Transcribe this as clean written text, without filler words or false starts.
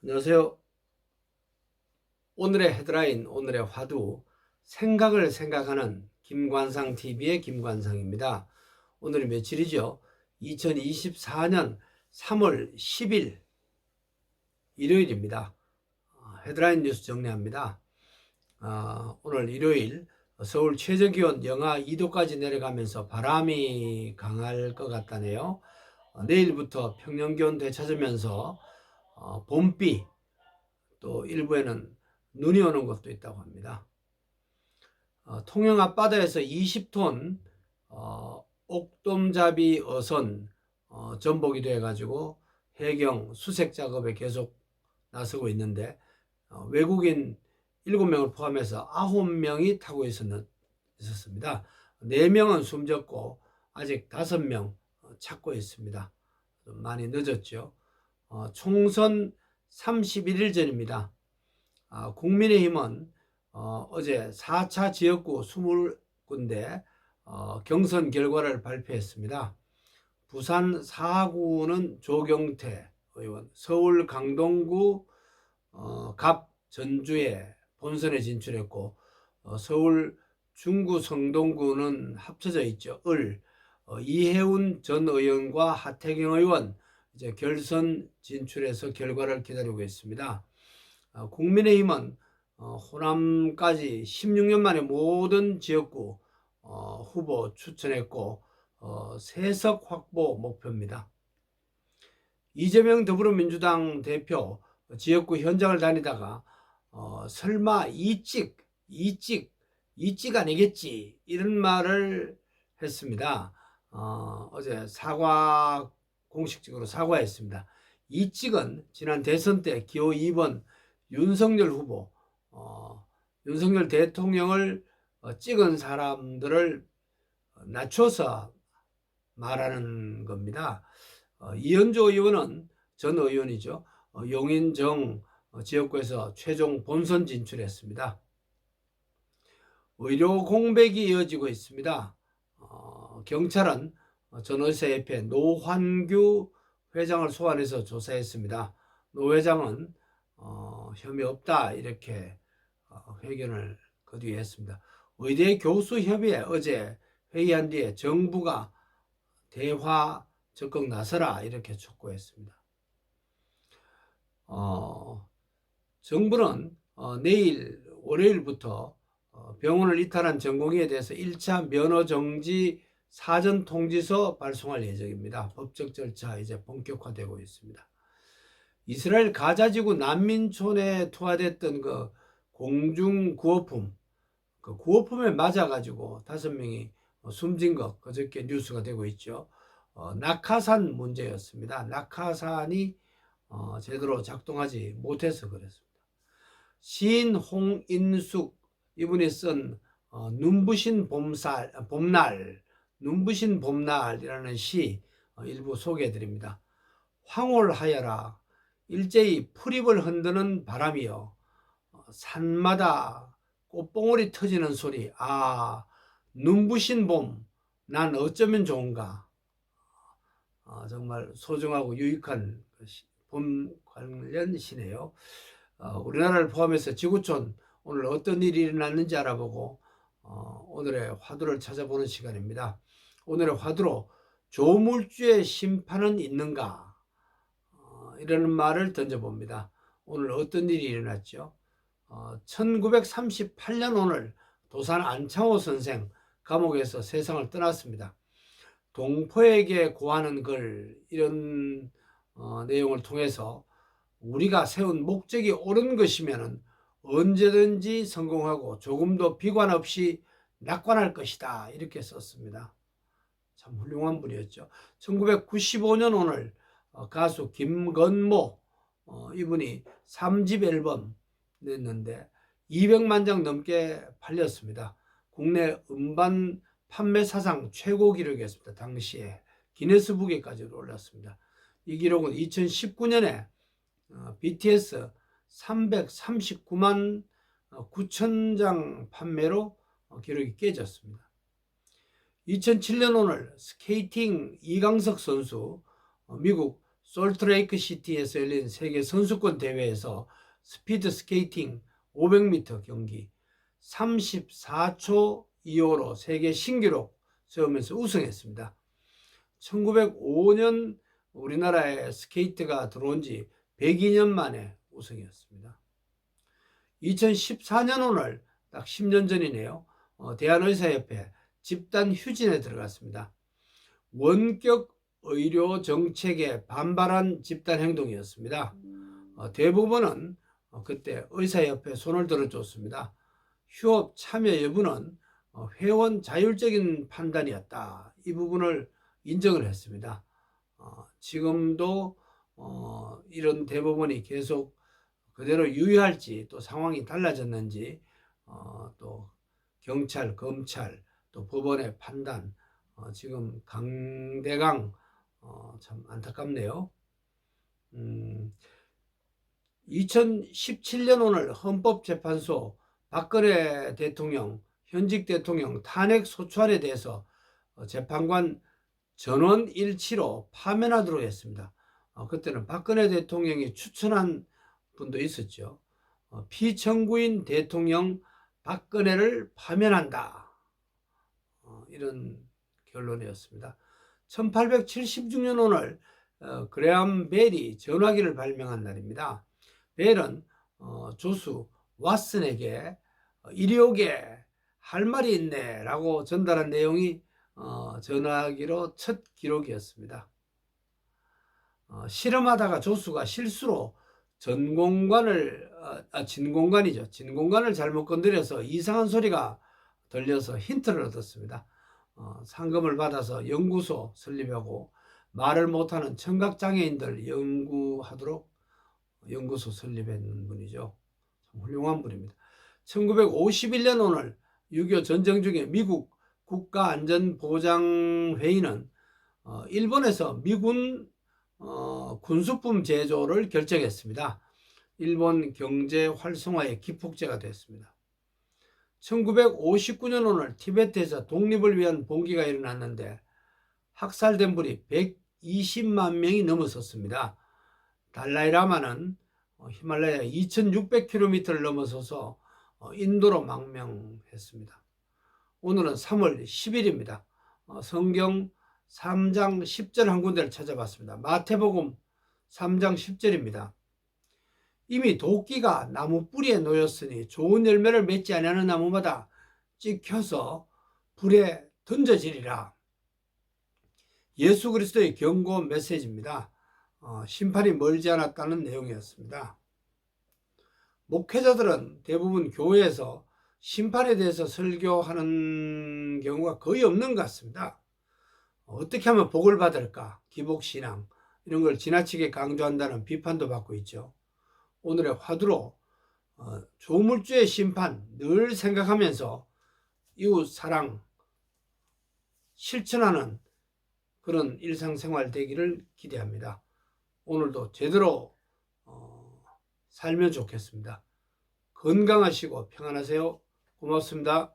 안녕하세요. 오늘의 헤드라인, 오늘의 화두, 생각을 생각하는 김관상TV의 김관상입니다. 오늘이 며칠이죠? 2024년 3월 10일 일요일입니다. 헤드라인 뉴스 정리합니다. 오늘 일요일 서울 최저기온 영하 2도까지 내려가면서 바람이 강할 것 같다네요. 내일부터 평년기온 되찾으면서 봄비, 또 일부에는 눈이 오는 곳도 있다고 합니다. 통영 앞바다에서 20톤 옥돔잡이 어선 전복이 돼가지고 해경 수색 작업에 계속 나서고 있는데 외국인 7명을 포함해서 9명이 타고 있었습니다. 4명은 숨졌고 아직 5명 찾고 있습니다. 좀 많이 늦었죠. 총선 31일 전입니다. 국민의힘은 어제 4차 지역구 20군데 경선 결과를 발표했습니다. 부산 4구는 조경태 의원, 서울 강동구 갑 전주에 본선에 진출했고 서울 중구 성동구는 합쳐져 있죠. 이해운 전 의원과 하태경 의원 이제 결선 진출해서 결과를 기다리고 있습니다. 국민의힘은 호남까지 16년 만에 모든 지역구 후보 추천했고 세석 확보 목표입니다. 이재명 더불어민주당 대표 지역구 현장을 다니다가 설마 이찍 아니겠지 이런 말을 했습니다. 어제 공식적으로 사과했습니다. 이찍은 지난 대선 때 기호 2번 윤석열 후보, 윤석열 대통령을 찍은 사람들을 낮춰서 말하는 겁니다. 이현주 의원은 전 의원이죠. 용인정 지역구에서 최종 본선 진출했습니다. 의료 공백이 이어지고 있습니다. 경찰은 전의사협회 노환규 회장을 소환해서 조사했습니다. 노 회장은 혐의 없다 이렇게 회견을 거두했습니다. 의대 교수협의회 어제 회의한 뒤에 정부가 대화 적극 나서라 이렇게 촉구했습니다. 정부는 내일 월요일부터 병원을 이탈한 전공의에 대해서 1차 면허정지 사전통지서 발송할 예정입니다. 법적 절차 이제 본격화되고 있습니다. 이스라엘 가자지구 난민촌에 투하됐던 그 공중 구호품, 그 구호품에 맞아가지고 5명이 숨진 것 그저께 뉴스가 되고 있죠. 낙하산 문제였습니다. 낙하산이 제대로 작동하지 못해서 그랬습니다. 시인 홍인숙 이분이 쓴 눈부신 봄날이라는 시 일부 소개해드립니다. 황홀하여라 일제히 풀잎을 흔드는 바람이여 산마다 꽃봉오리 터지는 소리 눈부신 봄 난 어쩌면 좋은가. 정말 소중하고 유익한 봄 관련 시네요. 우리나라를 포함해서 지구촌 오늘 어떤 일이 일어났는지 알아보고 오늘의 화두를 찾아보는 시간입니다. 오늘의 화두로 조물주의 심판은 있는가 이라는 말을 던져봅니다. 오늘 어떤 일이 일어났죠? 1938년 오늘 도산 안창호 선생 감옥에서 세상을 떠났습니다. 동포에게 고하는 글 이런 내용을 통해서 우리가 세운 목적이 옳은 것이면 언제든지 성공하고 조금도 비관 없이 낙관할 것이다 이렇게 썼습니다. 참 훌륭한 분이었죠. 1995년 오늘 가수 김건모 이분이 3집 앨범 냈는데 200만 장 넘게 팔렸습니다. 국내 음반 판매 사상 최고 기록이었습니다. 당시에 기네스북에까지도 올랐습니다. 이 기록은 2019년에 BTS 339만 9천 장 판매로 기록이 깨졌습니다. 2007년 오늘 스케이팅 이강석 선수 미국 솔트레이크 시티에서 열린 세계 선수권 대회에서 스피드 스케이팅 500m 경기 34초 25로 세계 신기록 세우면서 우승했습니다. 1905년 우리나라에 스케이트가 들어온 지 102년 만에 우승이었습니다. 2014년 오늘 딱 10년 전이네요. 대한의사협회 집단 휴진에 들어갔습니다. 원격 의료 정책에 반발한 집단 행동이었습니다. 대부분은 그때 의사협회 손을 들어줬습니다. 휴업 참여 여부는 회원 자율적인 판단이었다. 이 부분을 인정을 했습니다. 지금도 이런 대법원이 계속 그대로 유효할지, 또 상황이 달라졌는지, 또 경찰, 검찰, 또 법원의 판단, 지금 강대강 참 안타깝네요. 2017년 오늘 헌법재판소 박근혜 대통령, 현직 대통령 탄핵 소추안에 대해서 재판관 전원 일치로 파면하도록 했습니다. 그때는 박근혜 대통령이 추천한 분도 있었죠. 피청구인 대통령 박근혜를 파면한다. 이런 결론이었습니다. 1876년 오늘 그레엄 벨이 전화기를 발명한 날입니다. 벨은 조수 왓슨에게 이리 오게 할 말이 있네 라고 전달한 내용이 전화기로 첫 기록이었습니다. 실험하다가 조수가 실수로 진공관을 잘못 건드려서 이상한 소리가 들려서 힌트를 얻었습니다. 상금을 받아서 연구소 설립하고 말을 못하는 청각장애인들 연구하도록 연구소 설립했는 분이죠. 참 훌륭한 분입니다. 1951년 오늘 6.25 전쟁 중에 미국 국가안전보장회의는 일본에서 미군 군수품 제조를 결정했습니다. 일본 경제 활성화의 기폭제가 됐습니다. 1959년 오늘 티베트에서 독립을 위한 봉기가 일어났는데 학살된 분이 120만 명이 넘어섰습니다. 달라이라마는 히말라야 2600km를 넘어서서 인도로 망명했습니다. 오늘은 3월 10일입니다. 성경 3장 10절 한 군데를 찾아봤습니다. 마태복음 3장 10절입니다. 이미 도끼가 나무 뿌리에 놓였으니 좋은 열매를 맺지 아니하는 나무마다 찍혀서 불에 던져지리라. 예수 그리스도의 경고 메시지입니다. 심판이 멀지 않았다는 내용이었습니다. 목회자들은 대부분 교회에서 심판에 대해서 설교하는 경우가 거의 없는 것 같습니다. 어떻게 하면 복을 받을까? 기복신앙 이런 걸 지나치게 강조한다는 비판도 받고 있죠. 오늘의 화두로 조물주의 심판 늘 생각하면서 이웃 사랑 실천하는 그런 일상생활 되기를 기대합니다. 오늘도 제대로 살면 좋겠습니다. 건강하시고 평안하세요. 고맙습니다.